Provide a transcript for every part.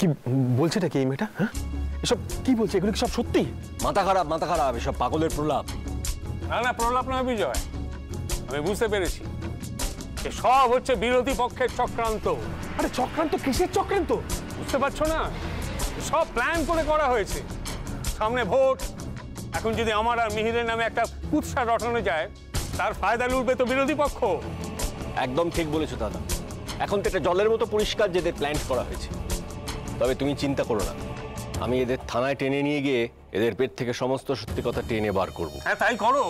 কি বলছে নাকি এই মেয়েটা? হ্যাঁ, এসব কি বলছে? এগুলো কি সব সত্যি? মাথা খারাপ, এসব পাগলের প্রলাপ। না প্রলাপ নয় বিজয়, আমি বুঝতে পেরেছি সব হচ্ছে বিরোধী পক্ষের চক্রান্ত। আরে চক্রান্ত? কিসের চক্রান্ত? বুঝতে পারছো না? সব প্ল্যান করে করা হয়েছে। সামনে ভোট, এখন যদি আমার আর মিহিরের নামে একটা কুৎসা রটানো যায়, তার ফায়দা লুটবে তো বিরোধী পক্ষ। একদম ঠিক বলেছো দাদা, এখন তো এটা জলের মতো পরিষ্কার যে এদের প্ল্যান করা হয়েছে। তবে তুমি চিন্তা করো না, আমি এদের থানায় টেনে নিয়ে গিয়ে এদের পেট থেকে সমস্ত সত্যি কথা টেনে বার করব। হ্যাঁ তাই করো,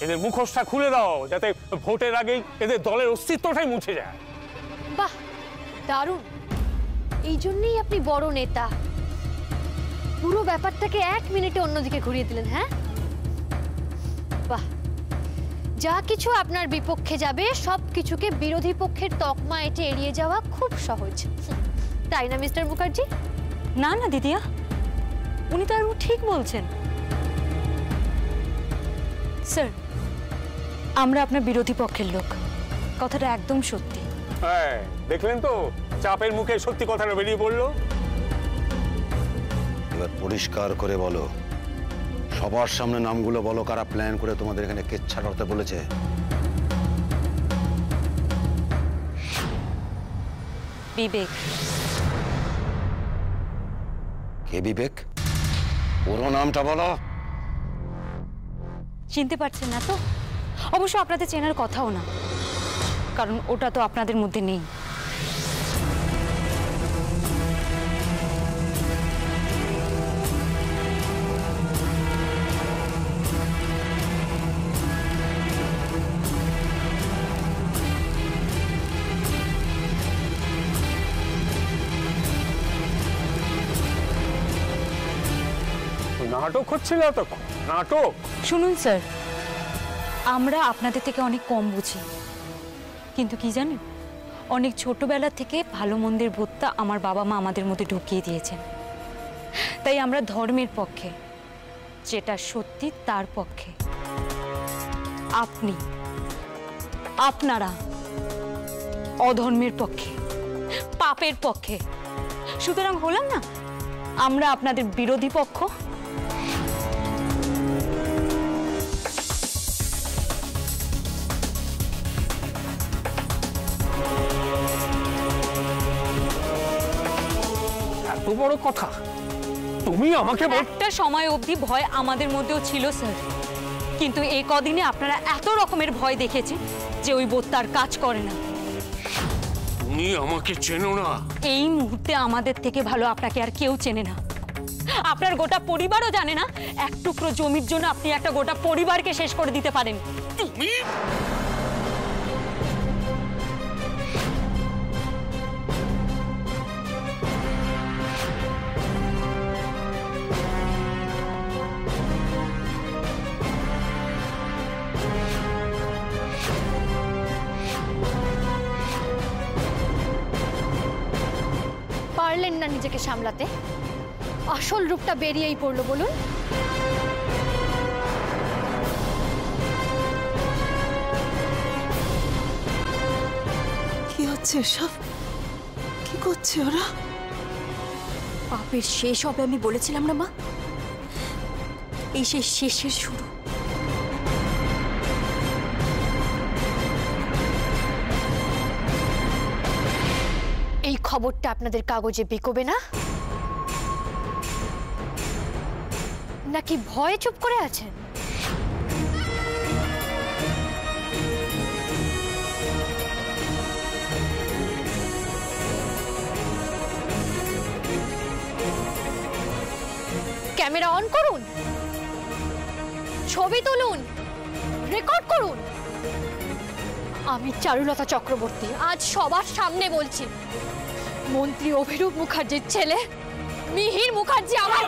এদের মুখোশটা খুলে দাও, যাতে ভোটের আগেই এদের দলের অস্তিত্বটাই মুছে যায়। বাহ, দারুণ! এই জন্যই আপনি বড় নেতা। পুরো ব্যাপারটাকে 1 মিনিটে অন্যদিকে ঘুরিয়ে দিলেন। হ্যাঁ, বাহ। যা কিছু আপনার বিপক্ষে যাবে সব কিছুকে বিরোধী পক্ষের তকমা এঁটে এড়িয়ে যাওয়া খুব সহজ, তাই না মিস্টার মুখার্জি? না না দিদিয়া, উনি তো আরও ঠিক বলছেন। স্যার, আমরা আপনার বিরোধী পক্ষের লোক, কথাটা একদম সত্যি। হ্যাঁ দেখলেন তো, চাপের মুখে সত্যি কথাটা বেরিয়ে পড়লো। এবার পরিষ্কার করে বলো, সবার সামনে নামগুলো বলো, কারা প্ল্যান করে তোমাদের এখানে কেচ্ছা করতে বলেছে। বিবেক। কে বিবেক? পুরো নামটা বলো। চিনতে পারছেন না তো? অবশ্য আপনাদের চেনার কথাও না, কারণ ওটা তো আপনাদের মধ্যে নেই। নাটক হচ্ছিল তখন, নাটক। শুনুন স্যার, আমরা আপনাদের থেকে অনেক কম বুঝি, কিন্তু কি জানেন, অনেক ছোটবেলা থেকে ভালো মন্দের বোধটা আমার বাবা মা আমাদের মধ্যে ঢুকিয়ে দিয়েছেন। তাই আমরা ধর্মের পক্ষে, যেটা সত্যি তার পক্ষে। আপনারা অধর্মের পক্ষে, পাপের পক্ষে। সুতরাং হলাম না আমরা আপনাদের বিরোধী পক্ষ। এত বড় কথা তুমি আমাকে একটা সময় অবধি ভয় আমাদের মধ্যেও ছিল স্যার, কিন্তু এই কদিনে আপনারা এত রকমের ভয় দেখেছেন যে ওই বোধ তার কাজ করে না। তুমি আমাকে চেনো না। এই মুহূর্তে আমাদের থেকে ভালো আপনাকে আর কেউ চেনে না। আপনার গোটা পরিবারও জানে না এক টুকরো জমির জন্য আপনি একটা গোটা পরিবারকে শেষ করে দিতে পারেন। তুমি পারলেন না নিজেকে সামলাতে? আসল রূপটা বেরিয়েই পড়লো। বলুন, কি হচ্ছে সব? কি করছে ওরা? পাপের শেষ হবে আমি বলেছিলাম না মা, এই সেই শেষের শুরু। এই খবরটা আপনাদের কাগজে বিকোবে না, নাকি ভয়ে চুপ করে আছেন? ক্যামেরা অন করুন, ছবি তুলুন, রেকর্ড করুন। আমি চারুলতা চক্রবর্তী আজ সবার সামনে বলছি, মন্ত্রী অভিরূপ মুখার্জির ছেলে মিহির মুখার্জি আমার।